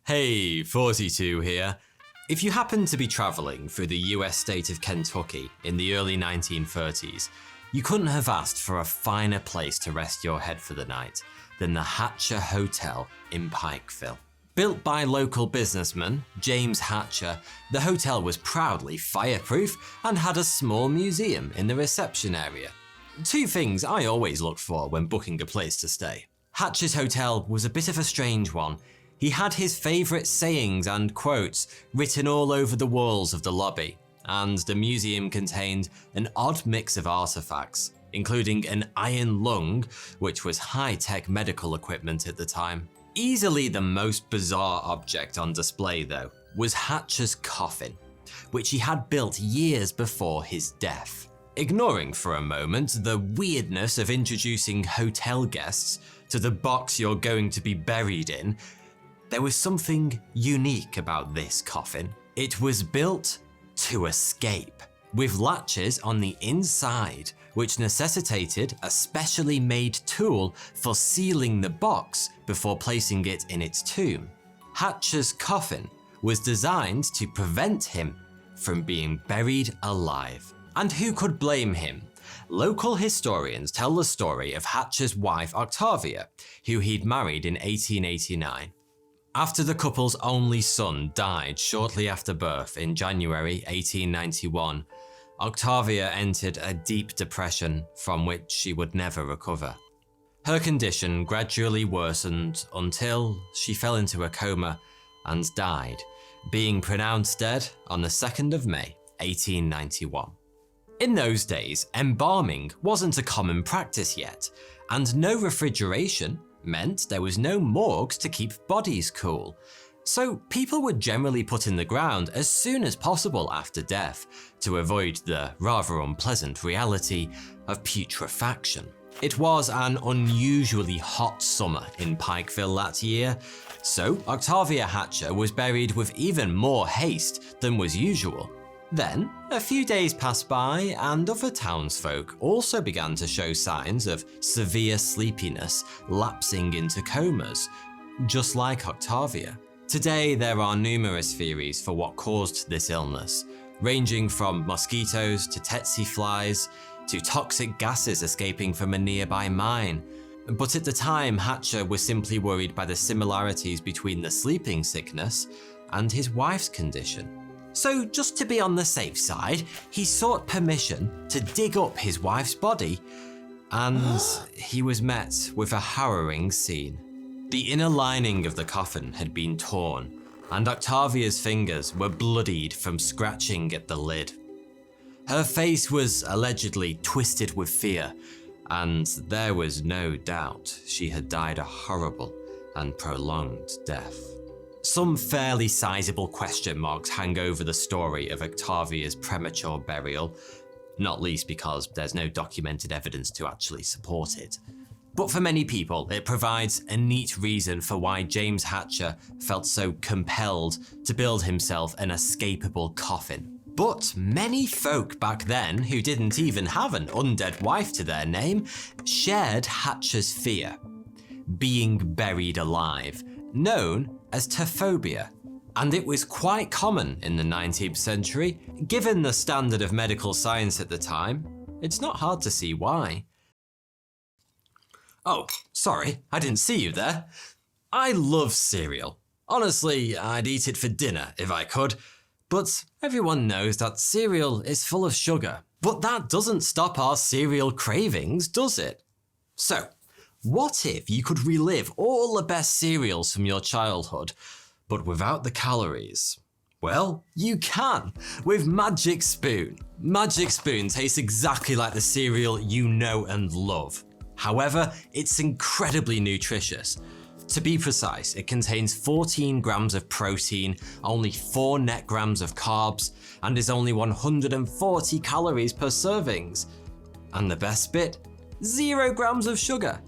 Hey, 42 here. If you happen to be traveling through the US state of Kentucky in the early 1930s, you couldn't have asked for a finer place to rest your head for the night than the Hatcher Hotel in Pikeville. Built by local businessman James Hatcher, the hotel was proudly fireproof and had a small museum in the reception area. Two things I always look for when booking a place to stay. Hatcher's hotel was a bit of a strange one. He had his favourite sayings and quotes written all over the walls of the lobby, and the museum contained an odd mix of artefacts, including an iron lung, which was high-tech medical equipment at the time. Easily the most bizarre object on display, though, was Hatcher's coffin, which he had built years before his death. Ignoring for a moment the weirdness of introducing hotel guests to the box you're going to be buried in, there was something unique about this coffin. It was built to escape, with latches on the inside, which necessitated a specially made tool for sealing the box before placing it in its tomb. Hatcher's coffin was designed to prevent him from being buried alive. And who could blame him? Local historians tell the story of Hatcher's wife Octavia, who he'd married in 1889. After the couple's only son died shortly after birth in January 1891, Octavia entered a deep depression from which she would never recover. Her condition gradually worsened until she fell into a coma and died, being pronounced dead on the 2nd of May, 1891. In those days, embalming wasn't a common practice yet, and no refrigeration meant there was no morgues to keep bodies cool. So people were generally put in the ground as soon as possible after death to avoid the rather unpleasant reality of putrefaction. It was an unusually hot summer in Pikeville that year, so Octavia Hatcher was buried with even more haste than was usual. Then, a few days passed by and other townsfolk also began to show signs of severe sleepiness, lapsing into comas, just like Octavia. Today, there are numerous theories for what caused this illness, ranging from mosquitoes to tsetse flies to toxic gases escaping from a nearby mine. But at the time, Hatcher was simply worried by the similarities between the sleeping sickness and his wife's condition. So just to be on the safe side, he sought permission to dig up his wife's body, and he was met with a harrowing scene. The inner lining of the coffin had been torn, and Octavia's fingers were bloodied from scratching at the lid. Her face was allegedly twisted with fear, and there was no doubt she had died a horrible and prolonged death. Some fairly sizable question marks hang over the story of Octavia's premature burial, not least because there's no documented evidence to actually support it. But for many people, it provides a neat reason for why James Hatcher felt so compelled to build himself an escapable coffin. But many folk back then who didn't even have an undead wife to their name shared Hatcher's fear, being buried alive, known as TAPHOPHOBIA, and it was quite common in the 19th century. Given the standard of medical science at the time, it's not hard to see why. Oh, sorry, I didn't see you there. I love cereal. Honestly, I'd eat it for dinner if I could, but everyone knows that cereal is full of sugar. But that doesn't stop our cereal cravings, does it? So, what if you could relive all the best cereals from your childhood, but without the calories? Well, you can with Magic Spoon. Magic Spoon tastes exactly like the cereal you know and love. However, it's incredibly nutritious. To be precise, it contains 14 grams of protein, only 4 net grams of carbs, and is only 140 calories per servings. And the best bit? 0 grams of sugar.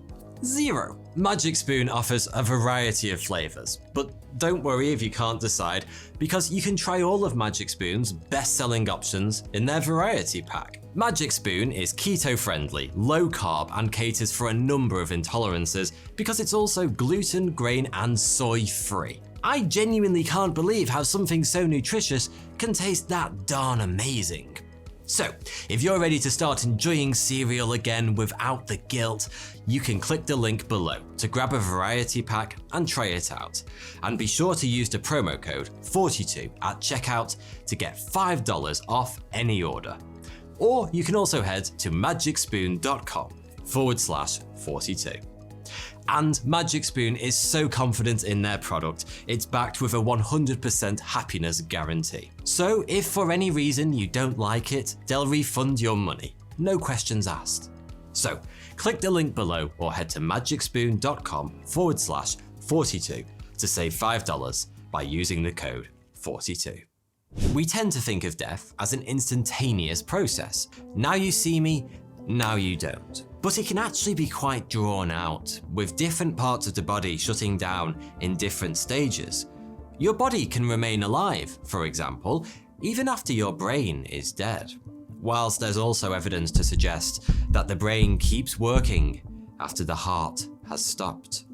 0. Magic Spoon offers a variety of flavors, but don't worry if you can't decide, because you can try all of Magic Spoon's best-selling options in their variety pack. Magic Spoon is keto-friendly, low-carb, and caters for a number of intolerances because it's also gluten, grain, and soy-free. I genuinely can't believe how something so nutritious can taste that darn amazing. So, if you're ready to start enjoying cereal again without the guilt, you can click the link below to grab a variety pack and try it out. And be sure to use the promo code 42 at checkout to get $5 off any order. Or you can also head to magicspoon.com/42. And Magic Spoon is so confident in their product, it's backed with a 100% happiness guarantee. So if for any reason you don't like it, they'll refund your money, no questions asked. So click the link below or head to magicspoon.com/42 to save $5 by using the code 42. We tend to think of death as an instantaneous process. Now you see me, now you don't. But it can actually be quite drawn out, with different parts of the body shutting down in different stages. Your body can remain alive, for example, even after your brain is dead. Whilst there's also evidence to suggest that the brain keeps working after the heart has stopped.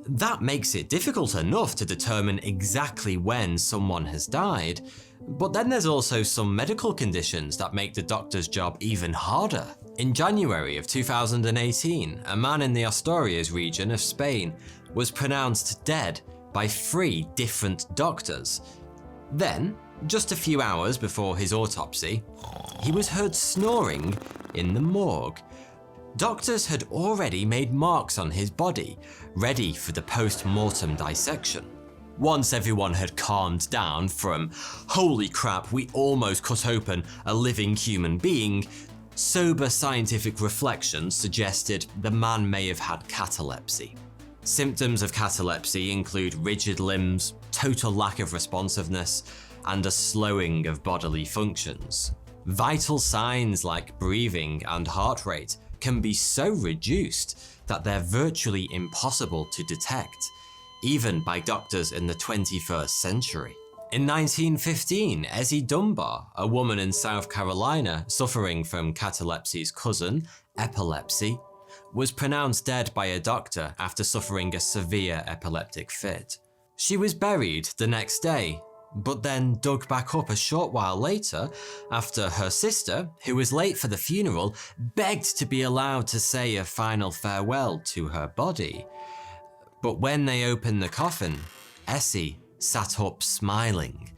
That makes it difficult enough to determine exactly when someone has died, but then there's also some medical conditions that make the doctor's job even harder. In January of 2018, a man in the Asturias region of Spain was pronounced dead by 3 different doctors. Then, just a few hours before his autopsy, he was heard snoring in the morgue. Doctors had already made marks on his body, ready for the post-mortem dissection. Once everyone had calmed down from, "Holy crap, we almost cut open a living human being," sober scientific reflection suggested the man may have had catalepsy. Symptoms of catalepsy include rigid limbs, total lack of responsiveness, and a slowing of bodily functions. Vital signs like breathing and heart rate can be so reduced that they're virtually impossible to detect, even by doctors in the 21st century. In 1915, Essie Dunbar, a woman in South Carolina suffering from catalepsy's cousin, epilepsy, was pronounced dead by a doctor after suffering a severe epileptic fit. She was buried the next day, but then dug back up a short while later after her sister, who was late for the funeral, begged to be allowed to say a final farewell to her body. But when they opened the coffin, Essie sat up smiling,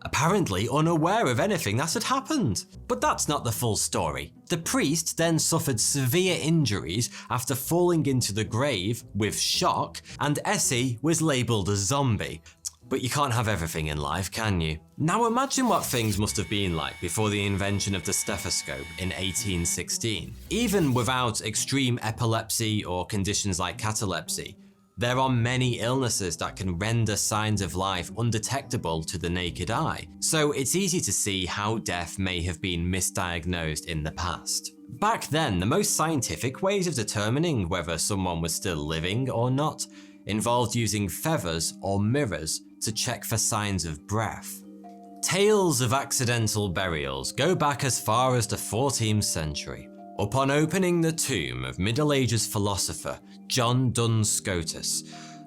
apparently unaware of anything that had happened. But that's not the full story. The priest then suffered severe injuries after falling into the grave with shock, and Essie was labelled a zombie. But you can't have everything in life, can you? Now imagine what things must have been like before the invention of the stethoscope in 1816. Even without extreme epilepsy or conditions like catalepsy, there are many illnesses that can render signs of life undetectable to the naked eye, so it's easy to see how death may have been misdiagnosed in the past. Back then, the most scientific ways of determining whether someone was still living or not involved using feathers or mirrors to check for signs of breath. Tales of accidental burials go back as far as the 14th century. Upon opening the tomb of Middle Ages philosopher John Duns Scotus,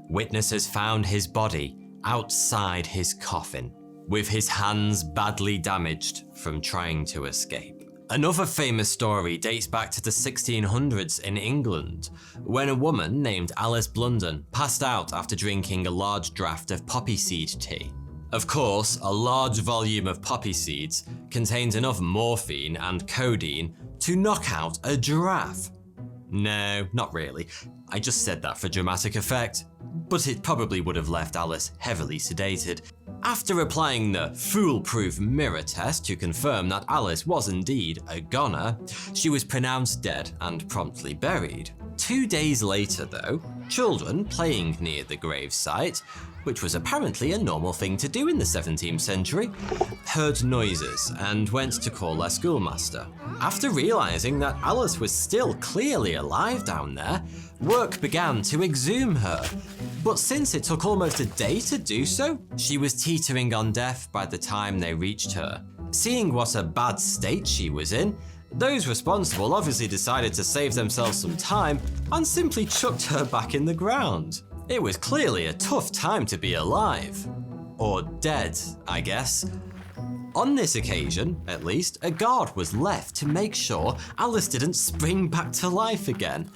witnesses found his body outside his coffin, with his hands badly damaged from trying to escape. Another famous story dates back to the 1600s in England, when a woman named Alice Blunden passed out after drinking a large draught of poppy seed tea. Of course, a large volume of poppy seeds contains enough morphine and codeine to knock out a giraffe. No, not really. I just said that for dramatic effect, but it probably would have left Alice heavily sedated. After applying the foolproof mirror test to confirm that Alice was indeed a goner, she was pronounced dead and promptly buried. 2 days later though, children playing near the gravesite, which was apparently a normal thing to do in the 17th century, heard noises and went to call their schoolmaster. After realizing that Alice was still clearly alive down there, work began to exhume her. But since it took almost a day to do so, she was teetering on death by the time they reached her. Seeing what a bad state she was in, those responsible obviously decided to save themselves some time and simply chucked her back in the ground. It was clearly a tough time to be alive. Or dead, I guess. On this occasion, at least, a guard was left to make sure Alice didn't spring back to life again.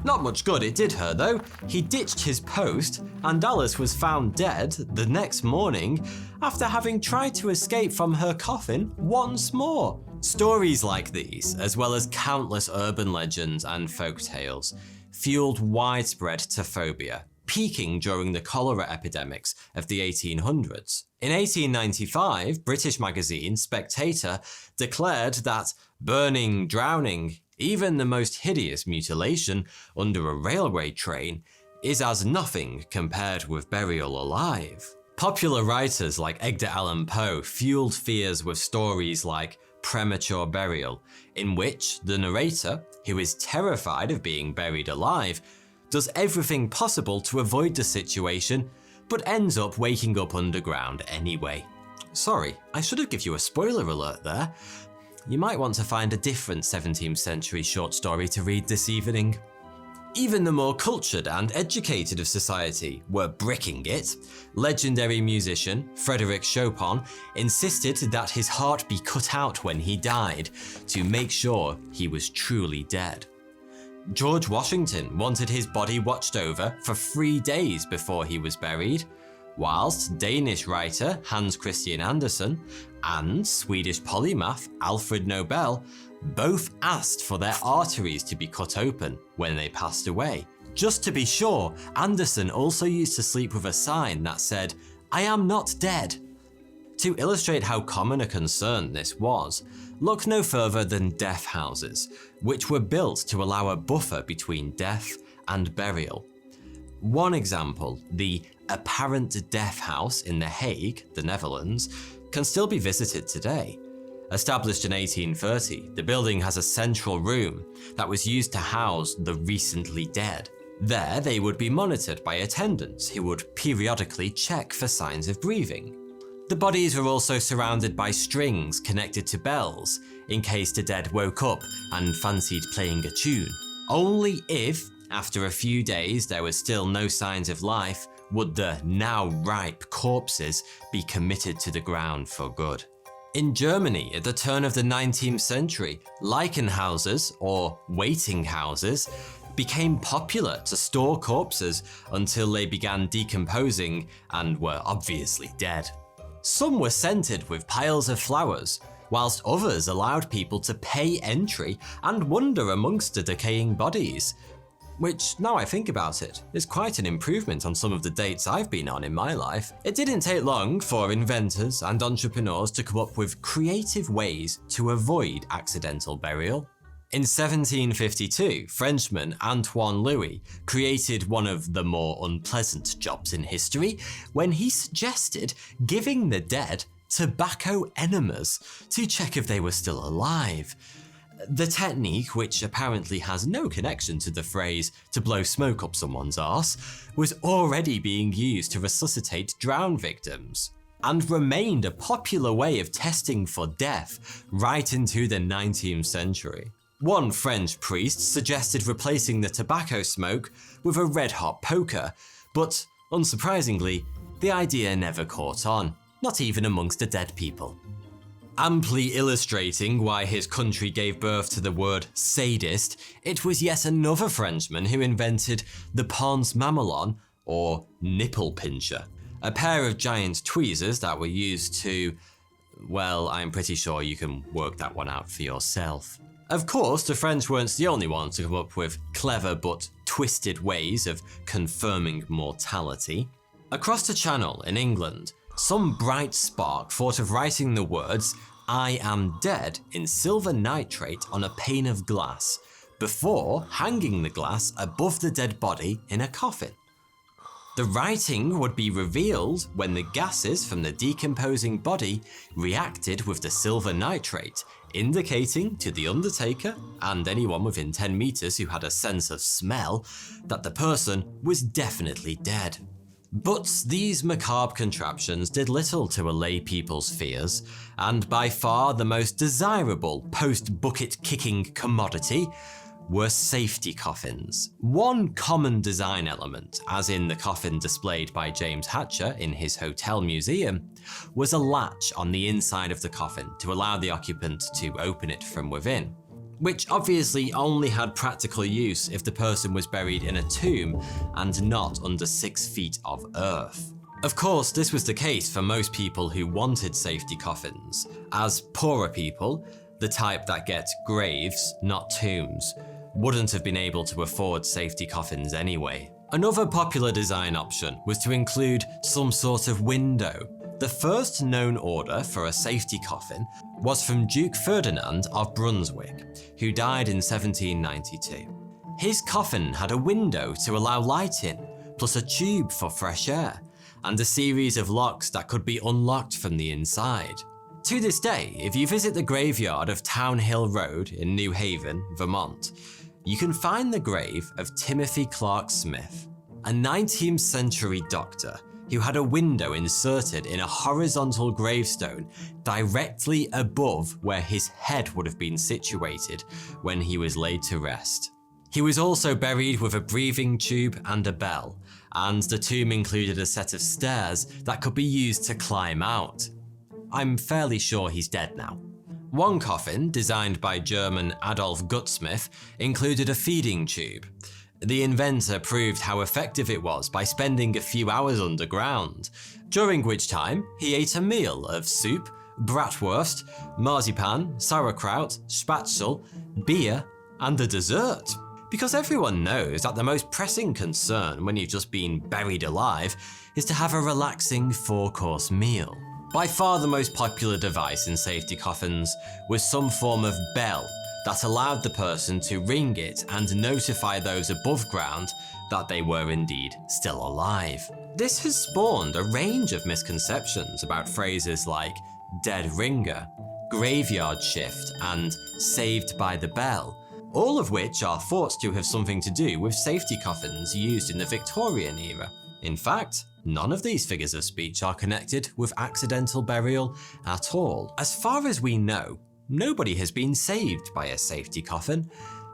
Not much good it did her though. He ditched his post and Alice was found dead the next morning after having tried to escape from her coffin once more. Stories like these, as well as countless urban legends and folk tales, fueled widespread taphobia, peaking during the cholera epidemics of the 1800s. In 1895, British magazine Spectator declared that burning, drowning, even the most hideous mutilation under a railway train is as nothing compared with burial alive. Popular writers like Edgar Allan Poe fueled fears with stories like Premature Burial, in which the narrator, who is terrified of being buried alive, does everything possible to avoid the situation, but ends up waking up underground anyway. Sorry, I should have given you a spoiler alert there. You might want to find a different 17th century short story to read this evening. Even the more cultured and educated of society were bricking it. Legendary musician Frédéric Chopin insisted that his heart be cut out when he died to make sure he was truly dead. George Washington wanted his body watched over for 3 days before he was buried, whilst Danish writer Hans Christian Andersen and Swedish polymath Alfred Nobel both asked for their arteries to be cut open when they passed away. Just to be sure, Andersen also used to sleep with a sign that said, "I am not dead." To illustrate how common a concern this was, look no further than death houses, which were built to allow a buffer between death and burial. One example, the Apparent Death House in The Hague, the Netherlands, can still be visited today. Established in 1830, the building has a central room that was used to house the recently dead. There, they would be monitored by attendants who would periodically check for signs of breathing. The bodies were also surrounded by strings connected to bells in case the dead woke up and fancied playing a tune. Only if, after a few days, there was still no signs of life, would the now ripe corpses be committed to the ground for good. In Germany, at the turn of the 19th century, Leichenhausers, or waiting houses, became popular to store corpses until they began decomposing and were obviously dead. Some were scented with piles of flowers, whilst others allowed people to pay entry and wander amongst the decaying bodies. Which, now I think about it, is quite an improvement on some of the dates I've been on in my life. It didn't take long for inventors and entrepreneurs to come up with creative ways to avoid accidental burial. In 1752, Frenchman Antoine Louis created one of the more unpleasant jobs in history when he suggested giving the dead tobacco enemas to check if they were still alive. The technique, which apparently has no connection to the phrase "to blow smoke up someone's arse," was already being used to resuscitate drowned victims, and remained a popular way of testing for death right into the 19th century. One French priest suggested replacing the tobacco smoke with a red-hot poker, but unsurprisingly, the idea never caught on, not even amongst the dead people. Amply illustrating why his country gave birth to the word sadist, it was yet another Frenchman who invented the pince MAMELON, or nipple pincher, a pair of giant tweezers that were used to, well, I'm pretty sure you can work that one out for yourself. Of course, the French weren't the only ones to come up with clever but twisted ways of confirming mortality. Across the Channel in England, some bright spark thought of writing the words "I am dead" in silver nitrate on a pane of glass, before hanging the glass above the dead body in a coffin. The writing would be revealed when the gases from the decomposing body reacted with the silver nitrate, indicating to the undertaker and anyone within 10 meters who had a sense of smell that the person was definitely dead. But these macabre contraptions did little to allay people's fears, and by far the most desirable post-bucket-kicking commodity were safety coffins. One common design element, as in the coffin displayed by James Hatcher in his hotel museum, was a latch on the inside of the coffin to allow the occupant to open it from within, which obviously only had practical use if the person was buried in a tomb and not under 6 feet of earth. Of course, this was the case for most people who wanted safety coffins, as poorer people, the type that get graves, not tombs, wouldn't have been able to afford safety coffins anyway. Another popular design option was to include some sort of window. The first known order for a safety coffin was from Duke Ferdinand of Brunswick, who died in 1792. His coffin had a window to allow light in, plus a tube for fresh air, and a series of locks that could be unlocked from the inside. To this day, if you visit the graveyard of Town Hill Road in New Haven, Vermont, you can find the grave of Timothy Clark Smith, a 19th century doctor who had a window inserted in a horizontal gravestone directly above where his head would have been situated when he was laid to rest. He was also buried with a breathing tube and a bell, and the tomb included a set of stairs that could be used to climb out. I'm fairly sure he's dead now. One coffin, designed by German Adolf Guttsmith, included a feeding tube. The inventor proved how effective it was by spending a few hours underground, during which time he ate a meal of soup, bratwurst, marzipan, sauerkraut, spatzel, beer, and a dessert. Because everyone knows that the most pressing concern when you've just been buried alive is to have a relaxing 4-course meal. By far the most popular device in safety coffins was some form of bell that allowed the person to ring it and notify those above ground that they were indeed still alive. This has spawned a range of misconceptions about phrases like dead ringer, graveyard shift, and saved by the bell, all of which are thought to have something to do with safety coffins used in the Victorian era. In fact, none of these figures of speech are connected with accidental burial at all. As far as we know, nobody has been saved by a safety coffin,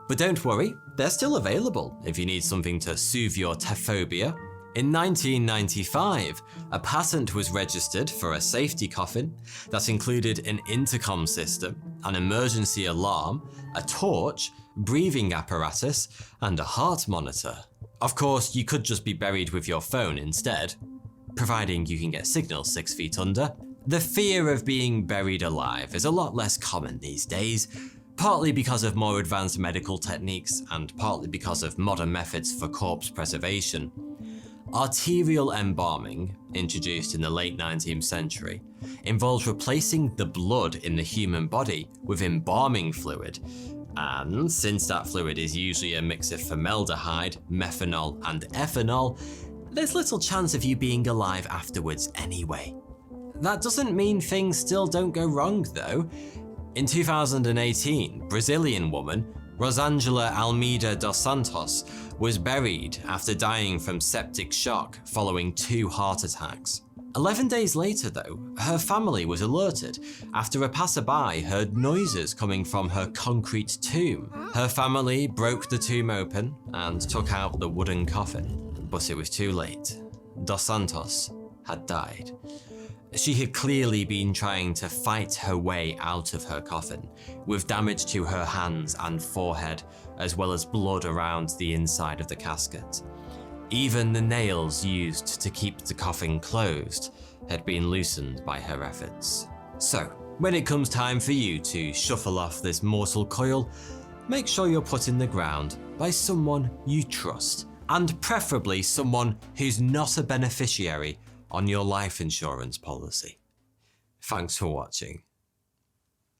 but don't worry, they're still available if you need something to soothe your TAPHOPHOBIA. In 1995, a patent was registered for a safety coffin that included an intercom system, an emergency alarm, a torch, breathing apparatus, and a heart monitor. Of course, you could just be buried with your phone instead, providing you can get signal 6 feet under. The fear of being buried alive is a lot less common these days, partly because of more advanced medical techniques and partly because of modern methods for corpse preservation. Arterial embalming, introduced in the late 19th century, involves replacing the blood in the human body with embalming fluid, and since that fluid is usually a mix of formaldehyde, methanol, and ethanol, there's little chance of you being alive afterwards anyway. That doesn't mean things still don't go wrong though. In 2018, Brazilian woman Rosangela Almeida dos Santos was buried after dying from septic shock following 2 heart attacks. 11 days later though, her family was alerted after a passerby heard noises coming from her concrete tomb. Her family broke the tomb open and took out the wooden coffin, but it was too late. Dos Santos had died. She had clearly been trying to fight her way out of her coffin, with damage to her hands and forehead, as well as blood around the inside of the casket. Even the nails used to keep the coffin closed had been loosened by her efforts. So, when it comes time for you to shuffle off this mortal coil, make sure you're put in the ground by someone you trust, and preferably someone who's not a beneficiary on your life insurance policy. Thanks for watching.